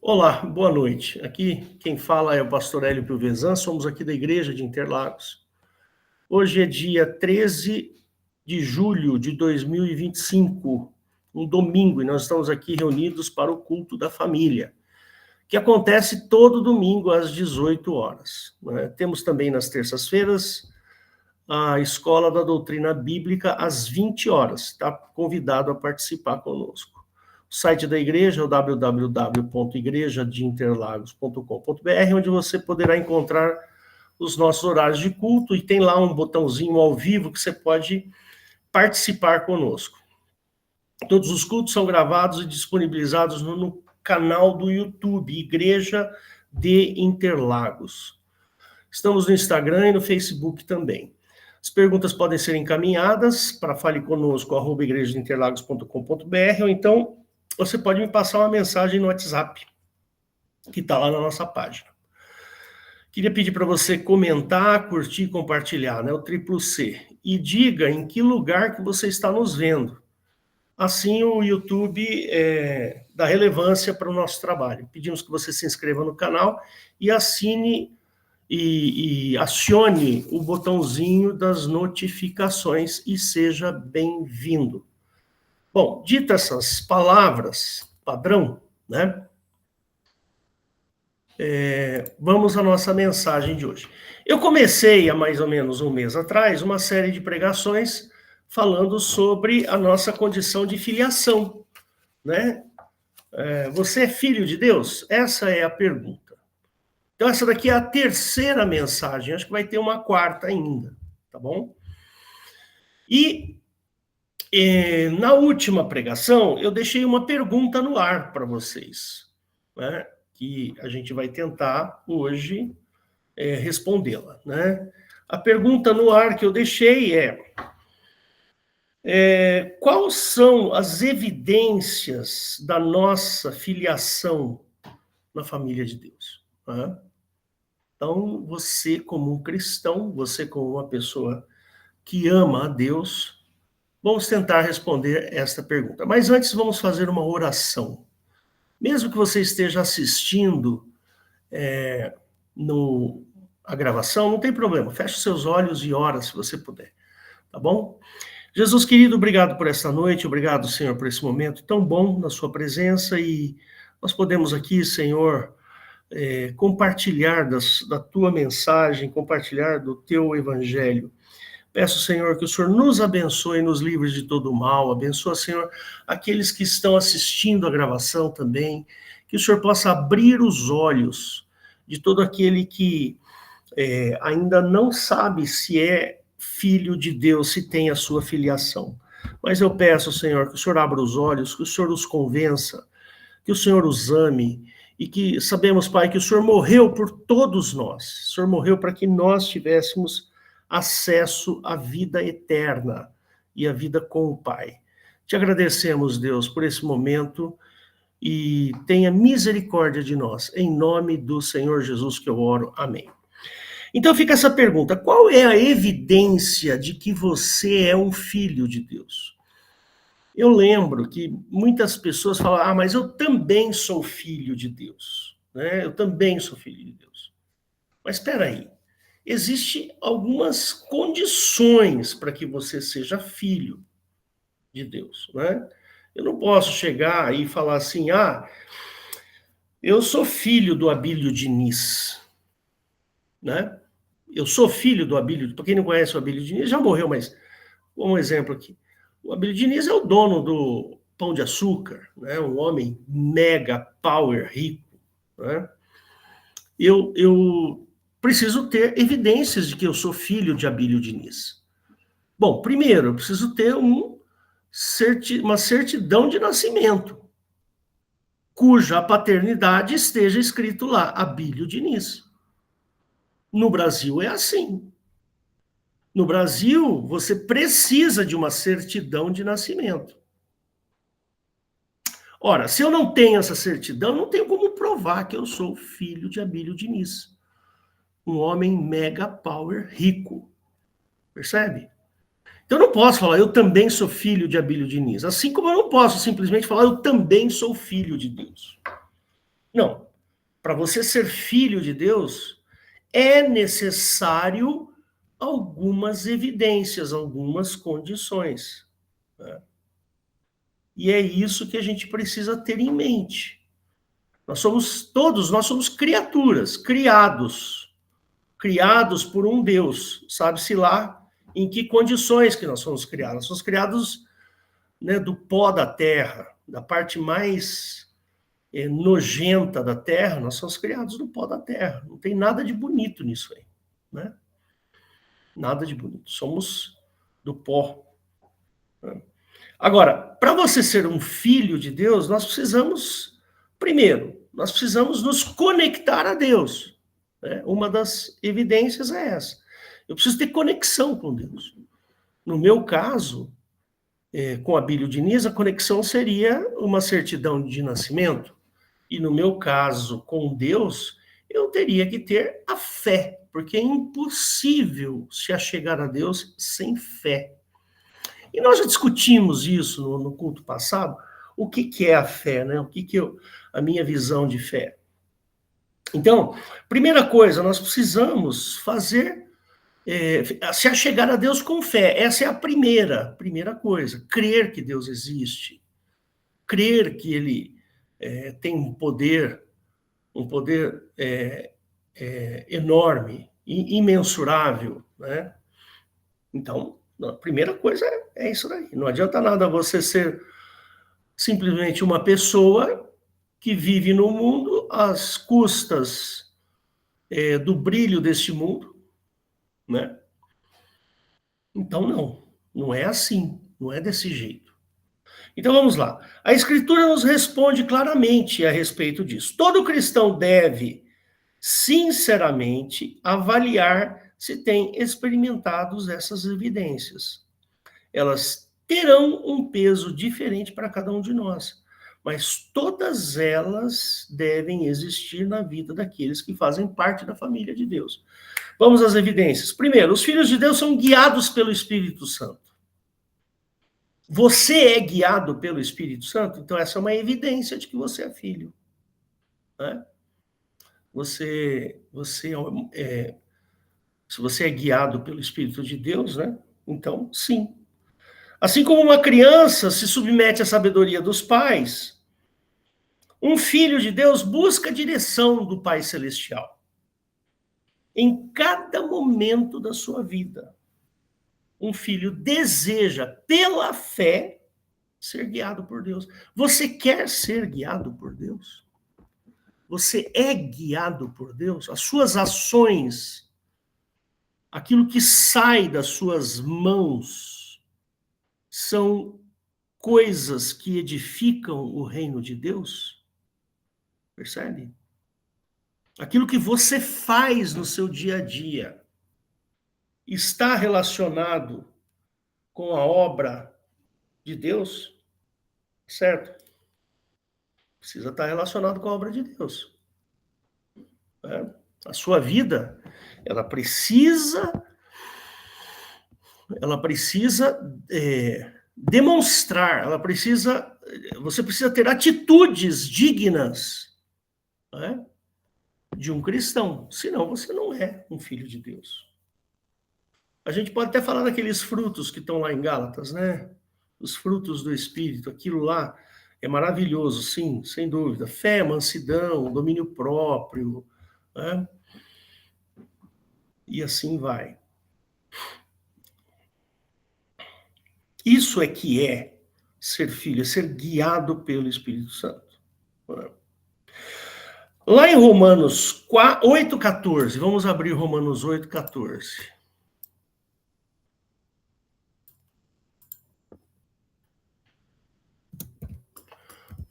Olá, boa noite. Aqui quem fala é o pastor Hélio Piovesan, somos aqui da Igreja de Interlagos. Hoje é dia 13 de julho de 2025, um domingo, e nós estamos aqui reunidos para o culto da família, que acontece todo domingo às 18 horas. Temos também nas terças-feiras a Escola da Doutrina Bíblica às 20 horas. Está convidado a participar conosco. O site da igreja é o www.igrejadeinterlagos.com.br, onde você poderá encontrar os nossos horários de culto e tem lá um botãozinho ao vivo que você pode participar conosco. Todos os cultos são gravados e disponibilizados no canal do YouTube, Igreja de Interlagos. Estamos no Instagram e no Facebook também. As perguntas podem ser encaminhadas para faleconosco@igrejadeinterlagos.com.br ou então você pode me passar uma mensagem no WhatsApp, que está lá na nossa página. Queria pedir para você comentar, curtir e compartilhar, o triplo C. E diga em que lugar que você está nos vendo. Assim o YouTube dá relevância para o nosso trabalho. Pedimos que você se inscreva no canal e assine e acione o botãozinho das notificações e seja bem-vindo. Bom, ditas essas palavras padrão, vamos à nossa mensagem de hoje. Eu comecei há mais ou menos um mês atrás uma série de pregações falando sobre a nossa condição de filiação, você é filho de Deus? Essa é a pergunta. Então, essa daqui é a terceira mensagem, acho que vai ter uma quarta ainda, tá bom? E na última pregação, eu deixei uma pergunta no ar para vocês, que a gente vai tentar hoje respondê-la. A pergunta no ar que eu deixei quais são as evidências da nossa filiação na família de Deus? Então, você como um cristão, você como uma pessoa que ama a Deus, vamos tentar responder esta pergunta. Mas antes vamos fazer uma oração. Mesmo que você esteja assistindo a gravação, não tem problema. Feche seus olhos e ora se você puder. Tá bom? Jesus querido, obrigado por esta noite. Obrigado, Senhor, por esse momento tão bom na sua presença. E nós podemos aqui, Senhor, compartilhar da tua mensagem, compartilhar do teu evangelho. Peço, Senhor, que o Senhor nos abençoe e nos livre de todo o mal. Abençoa, Senhor, aqueles que estão assistindo a gravação também. Que o Senhor possa abrir os olhos de todo aquele que ainda não sabe se é filho de Deus, se tem a sua filiação. Mas eu peço, Senhor, que o Senhor abra os olhos, que o Senhor os convença, que o Senhor os ame, e que sabemos, Pai, que o Senhor morreu por todos nós. O Senhor morreu para que nós tivéssemos acesso à vida eterna e à vida com o Pai. Te agradecemos, Deus, por esse momento e tenha misericórdia de nós. Em nome do Senhor Jesus que eu oro. Amém. Então fica essa pergunta: qual é a evidência de que você é um filho de Deus? Eu lembro que muitas pessoas falam, mas eu também sou filho de Deus. Eu também sou filho de Deus. Mas espera aí. Existem algumas condições para que você seja filho de Deus. Eu não posso chegar e falar assim, eu sou filho do Abílio Diniz. Eu sou filho do Abílio, para quem não conhece o Abílio Diniz, já morreu, mas um exemplo aqui. O Abílio Diniz é o dono do Pão de Açúcar, um homem mega power rico. Eu preciso ter evidências de que eu sou filho de Abílio Diniz. Bom, primeiro, eu preciso ter uma certidão de nascimento, cuja paternidade esteja escrito lá, Abílio Diniz. No Brasil é assim. No Brasil, você precisa de uma certidão de nascimento. Ora, se eu não tenho essa certidão, não tenho como provar que eu sou filho de Abílio Diniz. Um homem mega power rico. Percebe? Então eu não posso falar, eu também sou filho de Abílio Diniz. Assim como eu não posso simplesmente falar, eu também sou filho de Deus. Não. Para você ser filho de Deus, é necessário algumas evidências, algumas condições. Né? E é isso que a gente precisa ter em mente. Nós somos criaturas, criados por um Deus. Sabe-se lá em que condições que nós somos criados. Nós somos criados, né, do pó da terra, da parte mais nojenta da terra, nós somos criados do pó da terra. Não tem nada de bonito nisso aí, né? Nada de bonito. Somos do pó. Né? Agora, para você ser um filho de Deus, nós precisamos, primeiro, nós precisamos nos conectar a Deus. Né? Uma das evidências é essa. Eu preciso ter conexão com Deus. No meu caso, com a Bíblia Diniz, a conexão seria uma certidão de nascimento. E no meu caso, com Deus, eu teria que ter a fé, porque é impossível se achegar a Deus sem fé. E nós já discutimos isso no culto passado, o que é a fé, né? O que é a minha visão de fé. Então, primeira coisa, nós precisamos fazer, se achegar a Deus com fé. Essa é a primeira coisa, crer que Deus existe, crer que Ele tem um poder enorme, imensurável, né? Então, a primeira coisa é isso daí. Não adianta nada você ser simplesmente uma pessoa que vive no mundo às custas do brilho deste mundo, né? Então, não é assim, não é desse jeito. Então, vamos lá. A Escritura nos responde claramente a respeito disso. Todo cristão deve, sinceramente, avaliar se tem experimentados essas evidências. Elas terão um peso diferente para cada um de nós, mas todas elas devem existir na vida daqueles que fazem parte da família de Deus. Vamos às evidências. Primeiro, os filhos de Deus são guiados pelo Espírito Santo. Você é guiado pelo Espírito Santo? Então essa é uma evidência de que você é filho. Né? Se você é guiado pelo Espírito de Deus, né? Então, sim. Assim como uma criança se submete à sabedoria dos pais, um filho de Deus busca a direção do Pai Celestial. Em cada momento da sua vida, um filho deseja, pela fé, ser guiado por Deus. Você quer ser guiado por Deus? Você é guiado por Deus? As suas ações, aquilo que sai das suas mãos, são coisas que edificam o reino de Deus? Percebe? Aquilo que você faz no seu dia a dia está relacionado com a obra de Deus? Certo? Precisa estar relacionado com a obra de Deus. Né? A sua vida, ela precisa demonstrar, você precisa ter atitudes dignas, né, de um cristão, senão você não é um filho de Deus. A gente pode até falar daqueles frutos que estão lá em Gálatas, né? Os frutos do Espírito, aquilo lá é maravilhoso, sim, sem dúvida. Fé, mansidão, domínio próprio, né? E assim vai. Isso é que é ser filho, é ser guiado pelo Espírito Santo. Lá em Romanos 8,14, vamos abrir Romanos 8,14.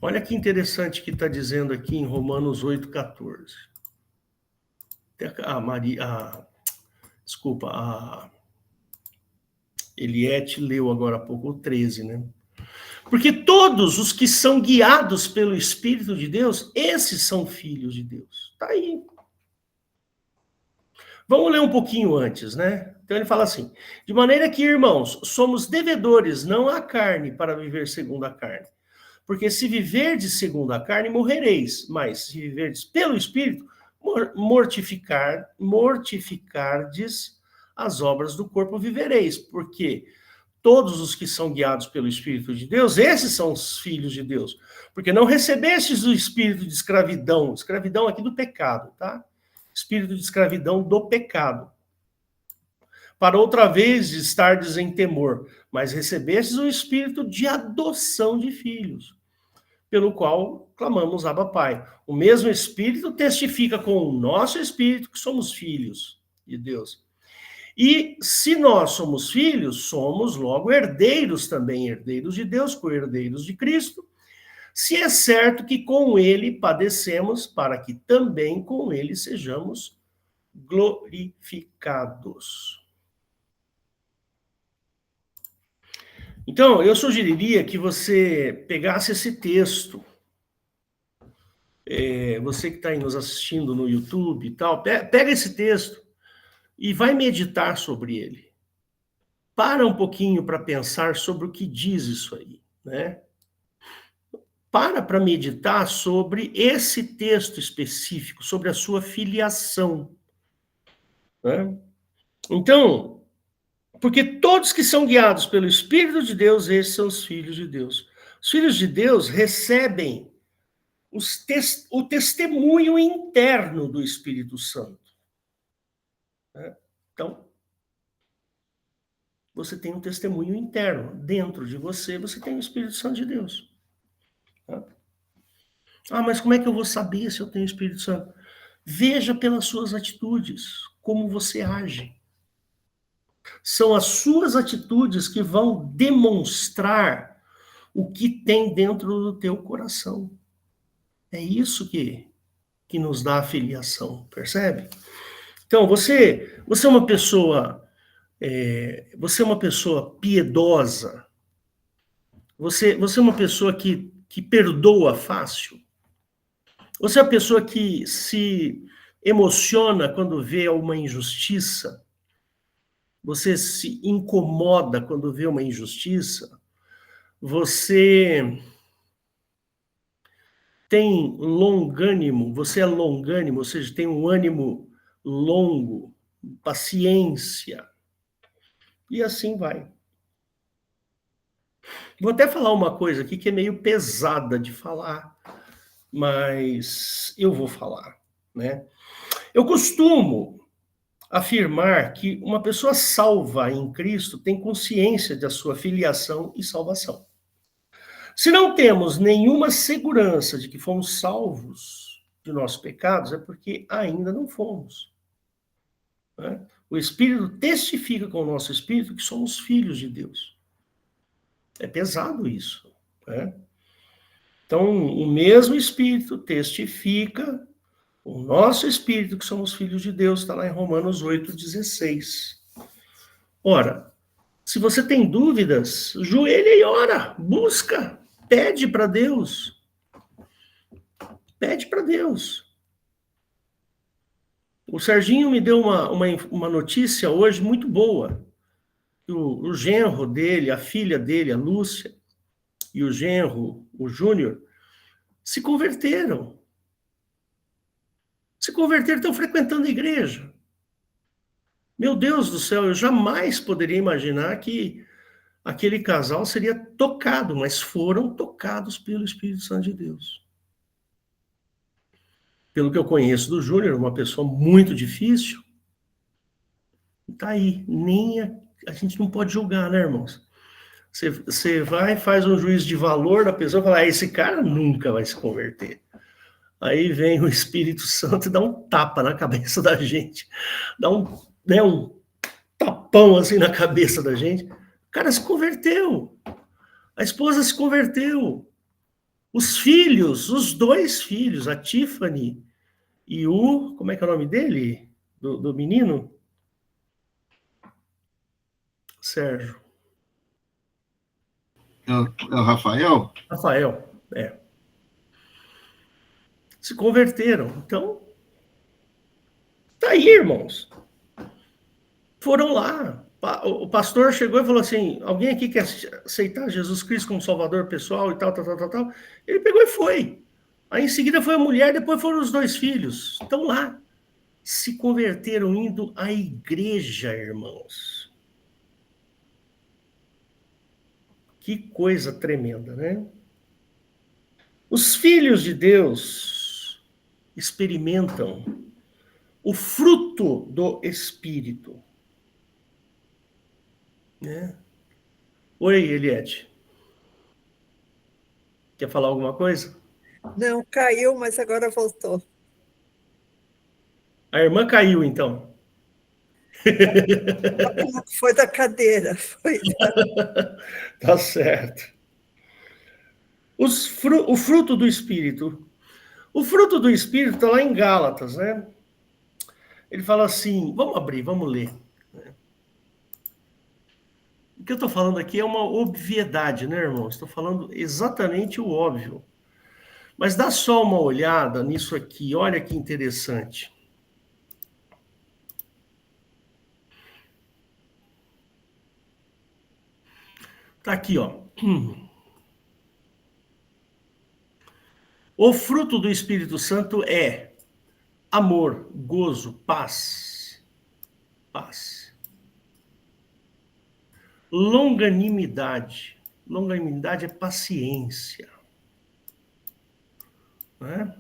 Olha que interessante que está dizendo aqui em Romanos 8,14. A Eliette leu agora há pouco o 13, né? Porque todos os que são guiados pelo Espírito de Deus, esses são filhos de Deus. Está aí. Vamos ler um pouquinho antes, né? Então ele fala assim: de maneira que, irmãos, somos devedores, não à carne, para viver segundo a carne. Porque se viverdes segundo a carne, morrereis, mas se viverdes pelo Espírito, mortificardes as obras do corpo, vivereis. Porque todos os que são guiados pelo Espírito de Deus, esses são os filhos de Deus. Porque não recebestes o espírito de escravidão, escravidão aqui do pecado, tá? Espírito de escravidão do pecado, para outra vez estardes em temor, mas recebestes o espírito de adoção de filhos, pelo qual clamamos Abba Pai. O mesmo Espírito testifica com o nosso Espírito que somos filhos de Deus. E se nós somos filhos, somos logo herdeiros também, herdeiros de Deus, co-herdeiros de Cristo, se é certo que com ele padecemos, para que também com ele sejamos glorificados. Então, eu sugeriria que você pegasse esse texto, você que está aí nos assistindo no YouTube e tal, pega esse texto e vai meditar sobre ele. Para um pouquinho para pensar sobre o que diz isso aí, né? Para meditar sobre esse texto específico, sobre a sua filiação, né? Então, porque todos que são guiados pelo Espírito de Deus, esses são os filhos de Deus. Os filhos de Deus recebem o testemunho interno do Espírito Santo, né? Então, você tem um testemunho interno. Dentro de você, você tem o Espírito Santo de Deus. Tá? Ah, mas como é que eu vou saber se eu tenho o Espírito Santo? Veja pelas suas atitudes, como você age. São as suas atitudes que vão demonstrar o que tem dentro do teu coração. É isso que nos dá a filiação, percebe? Então, você é uma pessoa, você é uma pessoa piedosa, você é uma pessoa que perdoa fácil, você é uma pessoa que se emociona quando vê uma injustiça, você se incomoda quando vê uma injustiça, você tem longânimo, você é longânimo, ou seja, tem um ânimo longo, paciência, e assim vai. Vou até falar uma coisa aqui que é meio pesada de falar, mas eu vou falar, né? Eu costumo afirmar que uma pessoa salva em Cristo tem consciência da sua filiação e salvação. Se não temos nenhuma segurança de que fomos salvos de nossos pecados, é porque ainda não fomos, né? O Espírito testifica com o nosso Espírito que somos filhos de Deus. É pesado isso, né? Então, o mesmo Espírito testifica o nosso Espírito que somos filhos de Deus, está lá em Romanos 8,16. Ora, se você tem dúvidas, joelha e ora, busca, pede para Deus. Pede para Deus. O Serginho me deu uma notícia hoje muito boa. O genro dele, a filha dele, a Lúcia, e o genro, o Júnior, se converteram. Se converteram, estão frequentando a igreja. Meu Deus do céu, eu jamais poderia imaginar que aquele casal seria tocado, mas foram tocados pelo Espírito Santo de Deus. Pelo que eu conheço do Júnior, uma pessoa muito difícil, tá aí, nem a gente não pode julgar, né, irmãos? Você vai, faz um juízo de valor da pessoa e fala, esse cara nunca vai se converter. Aí vem o Espírito Santo e dá um tapa na cabeça da gente, dá um tapão assim na cabeça da gente. O cara se converteu, a esposa se converteu, os filhos, os dois filhos, a Tiffany e o, como é que é o nome dele? Do menino? Sérgio. É o Rafael? Rafael, se converteram. Então, tá aí, irmãos. Foram lá. O pastor chegou e falou assim, alguém aqui quer aceitar Jesus Cristo como Salvador pessoal e tal. Ele pegou e foi. Aí em seguida foi a mulher, depois foram os 2 filhos. Estão lá. Se converteram indo à igreja, irmãos. Que coisa tremenda, né? Os filhos de Deus experimentam o fruto do Espírito. Né? Oi, Eliette. Quer falar alguma coisa? Não, caiu, mas agora voltou. A irmã caiu, então. Foi da cadeira. Tá certo. O fruto do Espírito. O fruto do Espírito está lá em Gálatas, né? Ele fala assim, vamos abrir, vamos ler. O que eu estou falando aqui é uma obviedade, né, irmão? Estou falando exatamente o óbvio. Mas dá só uma olhada nisso aqui, olha que interessante. Tá aqui, ó. O fruto do Espírito Santo é amor, gozo, paz. Paz. Longanimidade. Longanimidade é paciência. Né?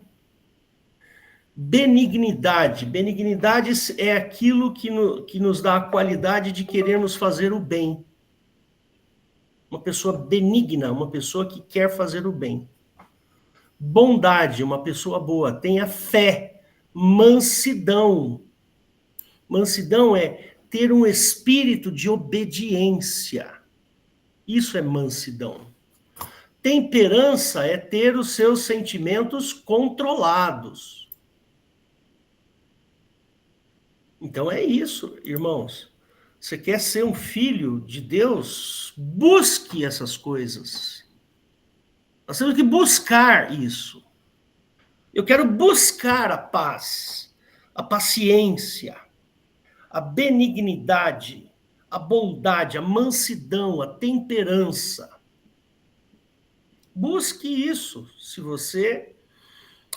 Benignidade. Benignidade é aquilo que nos dá a qualidade de querermos fazer o bem. Uma pessoa benigna, uma pessoa que quer fazer o bem. Bondade, uma pessoa boa. Tenha fé. Mansidão. Mansidão é ter um espírito de obediência. Isso é mansidão. Temperança é ter os seus sentimentos controlados. Então é isso, irmãos. Você quer ser um filho de Deus? Busque essas coisas. Nós temos que buscar isso. Eu quero buscar a paz, a paciência, a benignidade, a bondade, a mansidão, a temperança. Busque isso. Se você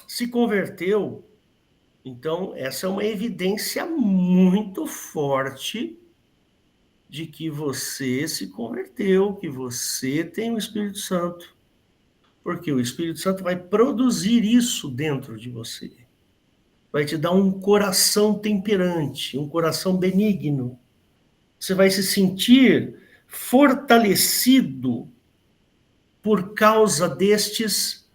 se converteu, então essa é uma evidência muito forte de que você se converteu, que você tem o Espírito Santo. Porque o Espírito Santo vai produzir isso dentro de você. Vai te dar um coração temperante, um coração benigno. Você vai se sentir fortalecido por causa desses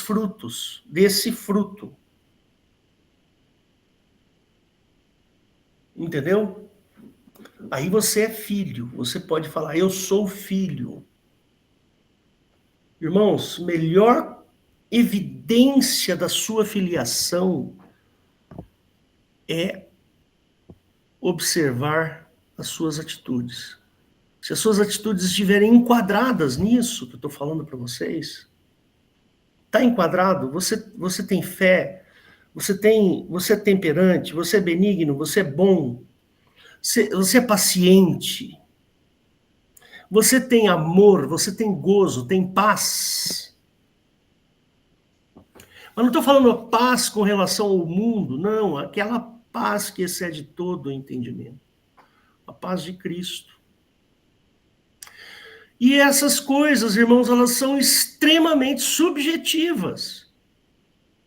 frutos, desse fruto. Entendeu? Aí você é filho, você pode falar, eu sou filho. Irmãos, melhor evidência da sua filiação é observar as suas atitudes. Se as suas atitudes estiverem enquadradas nisso que eu estou falando para vocês, está enquadrado, você tem fé, você é temperante, você é benigno, você é bom, você é paciente, você tem amor, você tem gozo, tem paz. Mas não estou falando paz com relação ao mundo, não, aquela paz que excede todo o entendimento. A paz de Cristo. E essas coisas, irmãos, elas são extremamente subjetivas.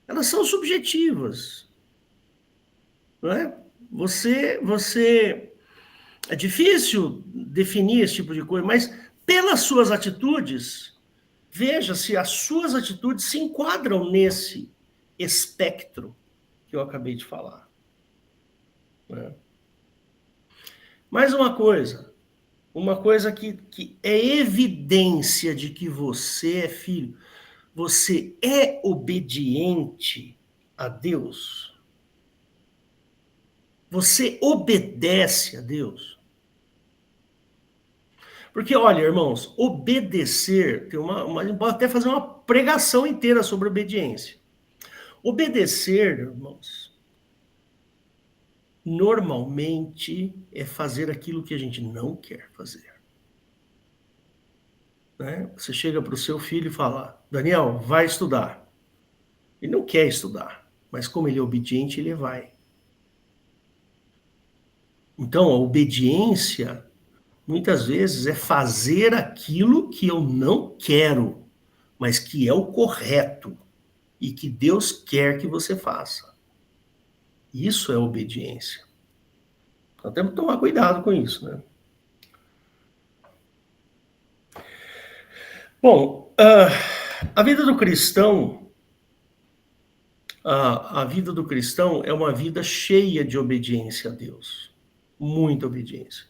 Elas são subjetivas. Não é? É difícil definir esse tipo de coisa, mas pelas suas atitudes, veja se as suas atitudes se enquadram nesse espectro que eu acabei de falar. Não é? Mais uma coisa que é evidência de que você é filho. Você é obediente a Deus? Você obedece a Deus? Porque, olha, irmãos, obedecer, pode até fazer uma pregação inteira sobre obediência. Obedecer, irmãos, normalmente é fazer aquilo que a gente não quer fazer. Né? Você chega para o seu filho e fala, Daniel, vai estudar. Ele não quer estudar, mas como ele é obediente, ele vai. Então, a obediência, muitas vezes, é fazer aquilo que eu não quero, mas que é o correto e que Deus quer que você faça. Isso é obediência. Então, temos que tomar cuidado com isso, né? Bom, a vida do cristão, a vida do cristão é uma vida cheia de obediência a Deus. Muita obediência.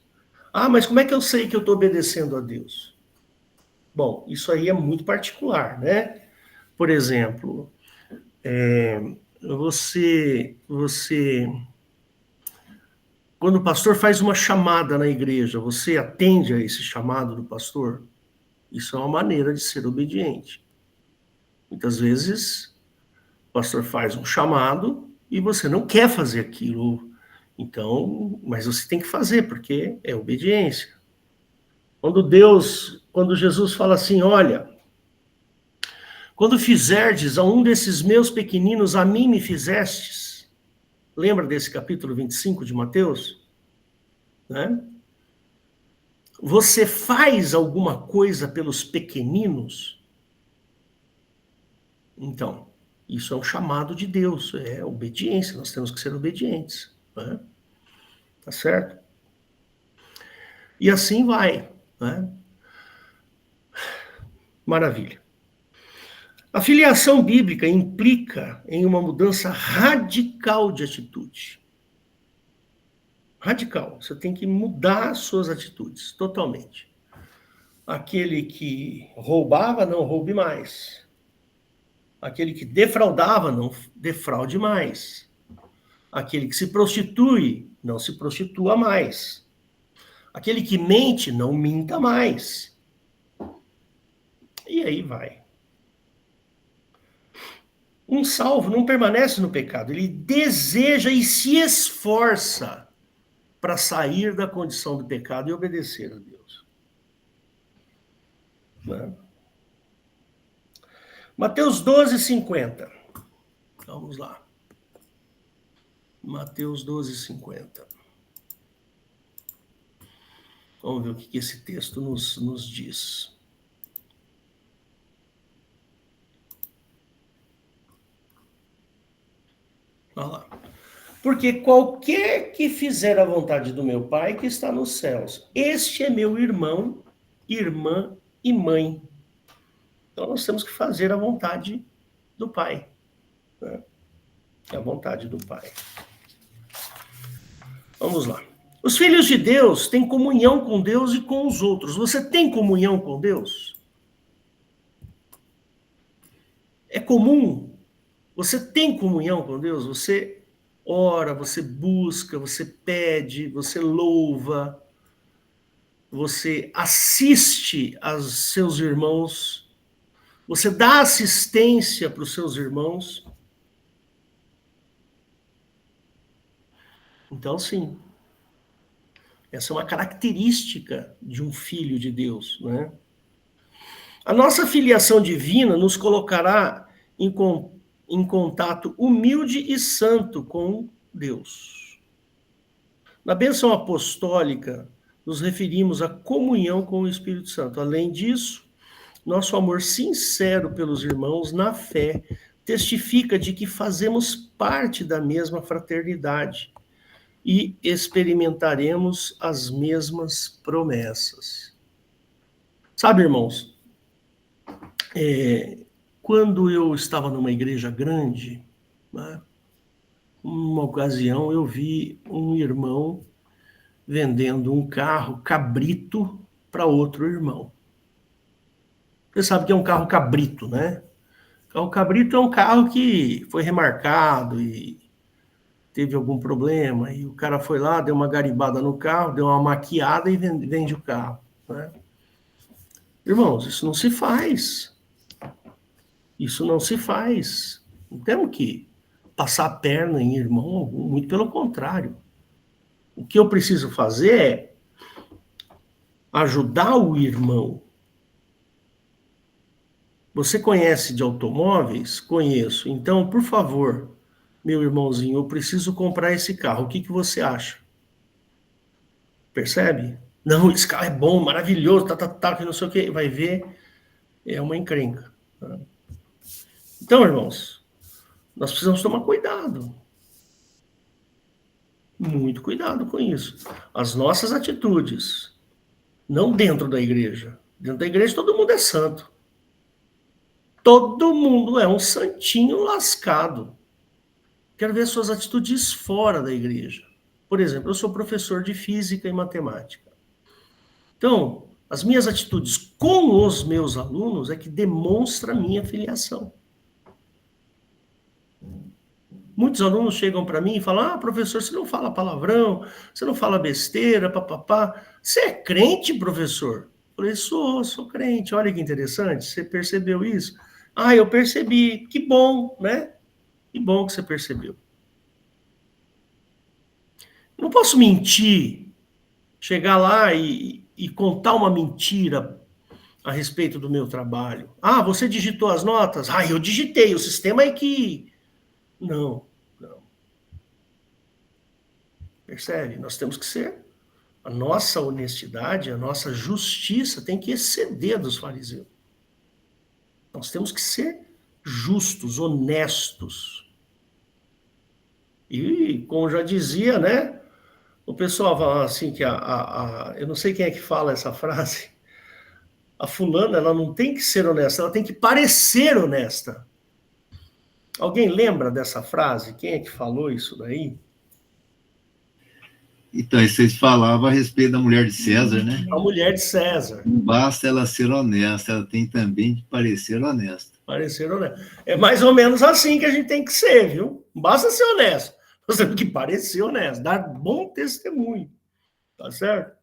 Ah, mas como é que eu sei que eu estou obedecendo a Deus? Bom, isso aí é muito particular, né? Por exemplo, quando o pastor faz uma chamada na igreja, você atende a esse chamado do pastor? Isso é uma maneira de ser obediente. Muitas vezes, o pastor faz um chamado e você não quer fazer aquilo. Então, mas você tem que fazer, porque é obediência. Quando Jesus fala assim, olha, quando fizerdes a um desses meus pequeninos, a mim me fizestes. Lembra desse capítulo 25 de Mateus? Né? Você faz alguma coisa pelos pequeninos? Então, isso é um chamado de Deus, é obediência, nós temos que ser obedientes. Né? Tá certo? E assim vai. Né? Maravilha. A filiação bíblica implica em uma mudança radical de atitude. Radical. Você tem que mudar as suas atitudes, totalmente. Aquele que roubava, não roube mais. Aquele que defraudava, não defraude mais. Aquele que se prostitui, não se prostitua mais. Aquele que mente, não minta mais. E aí vai. Um salvo não permanece no pecado, ele deseja e se esforça para sair da condição do pecado e obedecer a Deus. Né? Mateus 12:50. Vamos lá. Mateus 12:50. Vamos ver o que esse texto nos diz. Olha lá. Porque qualquer que fizer a vontade do meu Pai que está nos céus, este é meu irmão, irmã e mãe. Então nós temos que fazer a vontade do Pai. Né? É a vontade do Pai. Vamos lá. Os filhos de Deus têm comunhão com Deus e com os outros. Você tem comunhão com Deus? É comum? Você tem comunhão com Deus? Você ora, você busca, você pede, você louva, você assiste aos seus irmãos, você dá assistência para os seus irmãos. Então, sim. Essa é uma característica de um filho de Deus, né? A nossa filiação divina nos colocará em contato humilde e santo com Deus. Na bênção apostólica, nos referimos à comunhão com o Espírito Santo. Além disso, nosso amor sincero pelos irmãos na fé testifica de que fazemos parte da mesma fraternidade e experimentaremos as mesmas promessas. Sabe, irmãos, quando eu estava numa igreja grande, né, uma ocasião eu vi um irmão vendendo um carro cabrito para outro irmão. Você sabe que é um carro cabrito, né? O carro cabrito é um carro que foi remarcado e teve algum problema, e o cara foi lá, deu uma garibada no carro, deu uma maquiada e vende o carro. Né? Irmãos, isso não se faz. Isso não se faz. Não temos que passar a perna em irmão algum, muito pelo contrário. O que eu preciso fazer é ajudar o irmão. Você conhece de automóveis? Conheço. Então, por favor, meu irmãozinho, eu preciso comprar esse carro. O que você acha? Percebe? Não, esse carro é bom, maravilhoso, que não sei o quê. Vai ver, é uma encrenca. Tá? Então, irmãos, nós precisamos tomar cuidado. Muito cuidado com isso. As nossas atitudes, não dentro da igreja. Dentro da igreja todo mundo é santo. Todo mundo é um santinho lascado. Quero ver suas atitudes fora da igreja. Por exemplo, eu sou professor de física e matemática. Então, as minhas atitudes com os meus alunos é que demonstra a minha filiação. Muitos alunos chegam para mim e falam, professor, você não fala palavrão, você não fala besteira, papapá. Você é crente, professor? Eu falei, sou crente. Olha que interessante, você percebeu isso? Eu percebi. Que bom, né? Que bom que você percebeu. Não posso mentir, chegar lá e contar uma mentira a respeito do meu trabalho. Você digitou as notas? Eu digitei, o sistema é que... Não. Percebe? Nós temos que ser... A nossa honestidade, a nossa justiça tem que exceder dos fariseus. Nós temos que ser justos, honestos. E, como já dizia, né? O pessoal fala assim que eu não sei quem é que fala essa frase. A fulana, ela não tem que ser honesta, ela tem que parecer honesta. Alguém lembra dessa frase? Quem é que falou isso daí? Então, vocês falavam a respeito da mulher de César, né? A mulher de César. Não basta ela ser honesta, ela tem também de parecer honesta. Parecer honesto. É mais ou menos assim que a gente tem que ser, viu? Não basta ser honesto. Nós temos que parecer honesto, dar bom testemunho. Tá certo?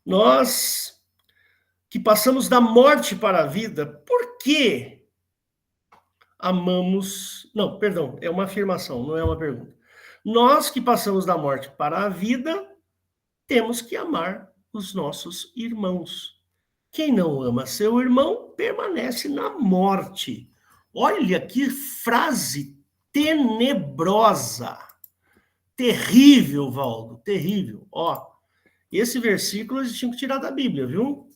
Nós que passamos da morte para a vida, por que amamos... Não, perdão, é uma afirmação, não é uma pergunta. Nós que passamos da morte para a vida, temos que amar os nossos irmãos. Quem não ama seu irmão, permanece na morte. Olha que frase tenebrosa. Terrível, Valdo, terrível. Esse versículo eles tinham que tirar da Bíblia, viu?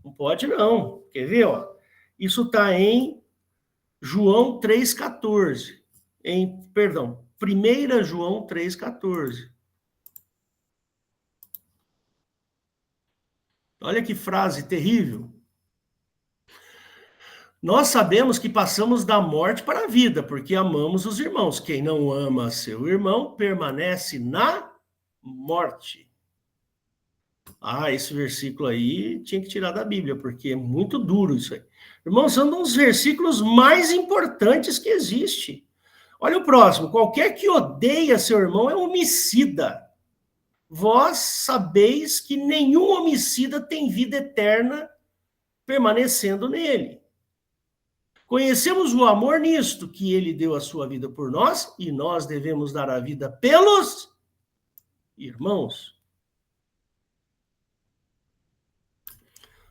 Não pode não. Quer ver, Isso está em João 3,14. 1 João 3,14. Olha que frase terrível. Nós sabemos que passamos da morte para a vida, porque amamos os irmãos. Quem não ama seu irmão, permanece na morte. Esse versículo aí tinha que tirar da Bíblia, porque é muito duro isso aí. Irmãos, são um dos versículos mais importantes que existe. Olha o próximo. Qualquer que odeia seu irmão é homicida. Vós sabeis que nenhum homicida tem vida eterna permanecendo nele. Conhecemos o amor nisto, que ele deu a sua vida por nós, e nós devemos dar a vida pelos irmãos.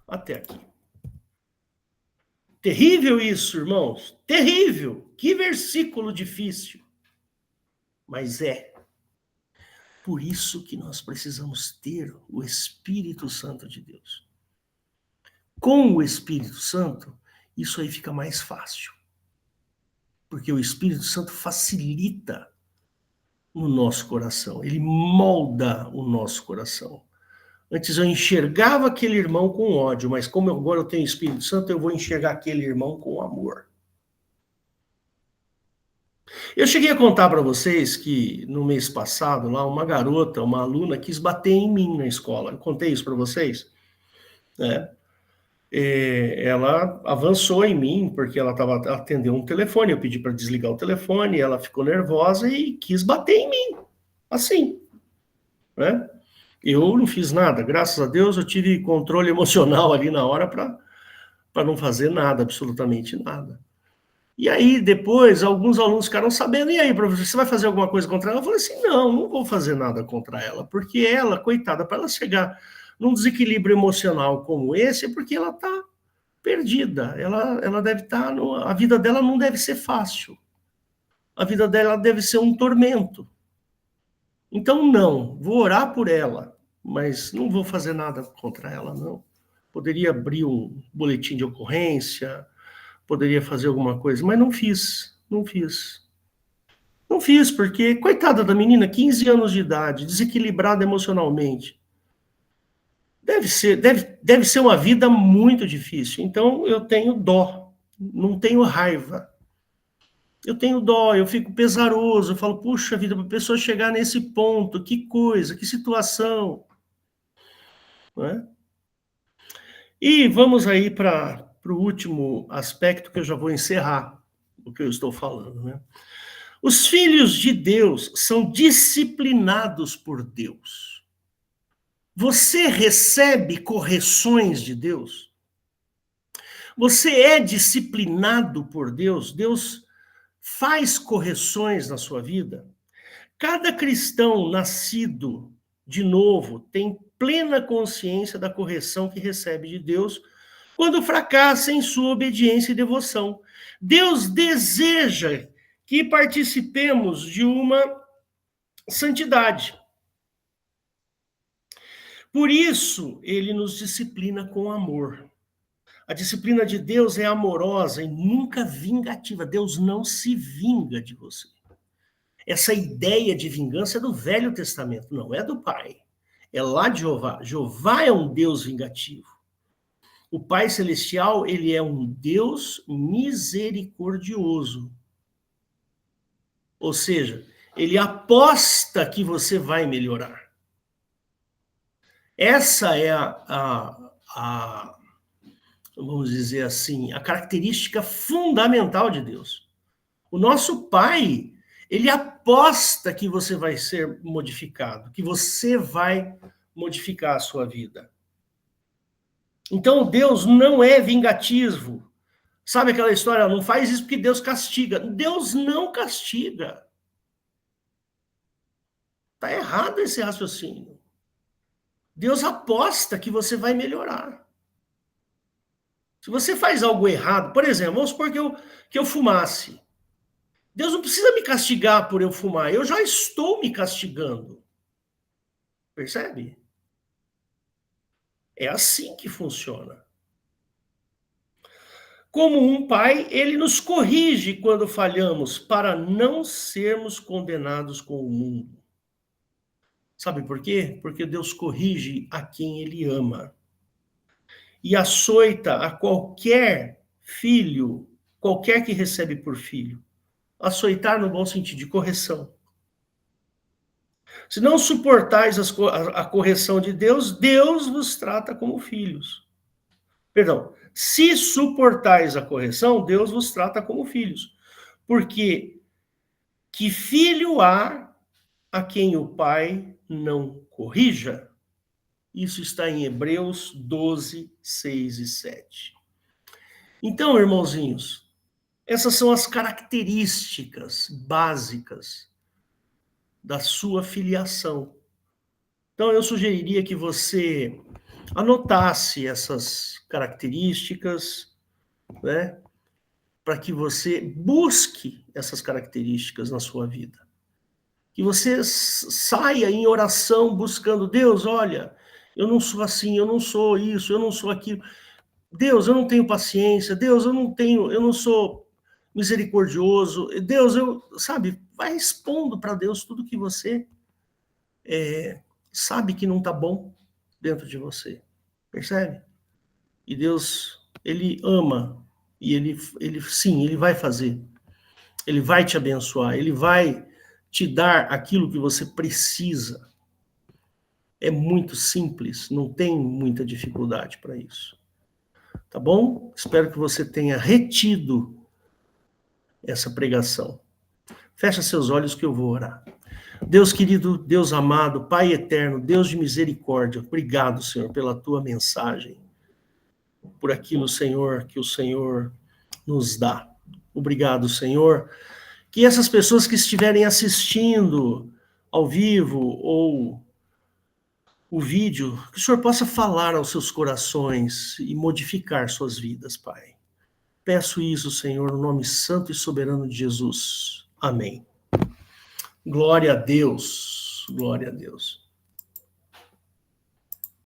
Até aqui. Terrível isso, irmãos. Terrível. Que versículo difícil. Mas é. Por isso que nós precisamos ter o Espírito Santo de Deus. Com o Espírito Santo, isso aí fica mais fácil. Porque o Espírito Santo facilita no nosso coração. Ele molda o nosso coração. Antes eu enxergava aquele irmão com ódio, mas como agora eu tenho o Espírito Santo, eu vou enxergar aquele irmão com amor. Eu cheguei a contar para vocês que no mês passado, lá, uma garota, uma aluna, quis bater em mim na escola. Eu contei isso para vocês? Ela avançou em mim, porque ela estava atendendo um telefone, eu pedi para desligar o telefone, ela ficou nervosa e quis bater em mim. Assim. Né? Eu não fiz nada, graças a Deus eu tive controle emocional ali na hora para não fazer nada, absolutamente nada. E aí, depois, alguns alunos ficaram sabendo, e aí, professor, você vai fazer alguma coisa contra ela? Eu falei assim, não vou fazer nada contra ela, porque ela, coitada, para ela chegar num desequilíbrio emocional como esse, é porque ela está perdida, ela deve estar, a vida dela não deve ser fácil, a vida dela deve ser um tormento. Então, não, vou orar por ela, mas não vou fazer nada contra ela, não. Poderia abrir um boletim de ocorrência, poderia fazer alguma coisa, mas não fiz. Não fiz, porque, coitada da menina, 15 anos de idade, desequilibrada emocionalmente. Deve ser uma vida muito difícil. Então, eu tenho dó, não tenho raiva. Eu tenho dó, eu fico pesaroso, eu falo, puxa vida, para a pessoa chegar nesse ponto, que coisa, que situação. Não é? E vamos aí para o último aspecto, que eu já vou encerrar o que eu estou falando, né? Os filhos de Deus são disciplinados por Deus. Você recebe correções de Deus? Você é disciplinado por Deus? Deus faz correções na sua vida? Cada cristão nascido de novo tem plena consciência da correção que recebe de Deus quando fracassa em sua obediência e devoção. Deus deseja que participemos de uma santidade. Por isso, ele nos disciplina com amor. A disciplina de Deus é amorosa e nunca vingativa. Deus não se vinga de você. Essa ideia de vingança é do Velho Testamento, não é do Pai. É lá de Jeová. Jeová é um Deus vingativo. O Pai Celestial, ele é um Deus misericordioso. Ou seja, ele aposta que você vai melhorar. Essa é vamos dizer assim, a característica fundamental de Deus. O nosso Pai, ele aposta que você vai ser modificado, que você vai modificar a sua vida. Então, Deus não é vingativo. Sabe aquela história, não faz isso porque Deus castiga. Deus não castiga. Está errado esse raciocínio. Deus aposta que você vai melhorar. Se você faz algo errado, por exemplo, vamos supor que eu fumasse. Deus não precisa me castigar por eu fumar, eu já estou me castigando. Percebe? É assim que funciona. Como um pai, ele nos corrige quando falhamos, para não sermos condenados com o mundo. Sabe por quê? Porque Deus corrige a quem ele ama. E açoita a qualquer filho, qualquer que recebe por filho. Açoitar no bom sentido, de correção. Se não suportais a correção de Deus, Deus vos trata como filhos. Perdão, se suportais a correção, Deus vos trata como filhos. Porque que filho há a quem o pai não corrija? Isso está em Hebreus 12, 6 e 7. Então, irmãozinhos, essas são as características básicas da sua filiação. Então, eu sugeriria que você anotasse essas características, né, para que você busque essas características na sua vida. Que você saia em oração buscando, Deus, olha, eu não sou assim, eu não sou isso, eu não sou aquilo. Deus, eu não tenho paciência. Deus, eu não sou misericordioso. Deus, sabe, vai expondo para Deus tudo que você sabe que não está bom dentro de você. Percebe? E Deus, ele ama. E sim, ele vai fazer. Ele vai te abençoar. Ele vai te dar aquilo que você precisa. É muito simples, não tem muita dificuldade para isso. Tá bom? Espero que você tenha retido essa pregação. Fecha seus olhos que eu vou orar. Deus querido, Deus amado, Pai eterno, Deus de misericórdia, obrigado, Senhor, pela tua mensagem, por aquilo, Senhor, que o Senhor nos dá. Obrigado, Senhor. Que essas pessoas que estiverem assistindo ao vivo ou o vídeo, que o Senhor possa falar aos seus corações e modificar suas vidas, Pai. Peço isso, Senhor, no nome santo e soberano de Jesus. Amém. Glória a Deus. Glória a Deus.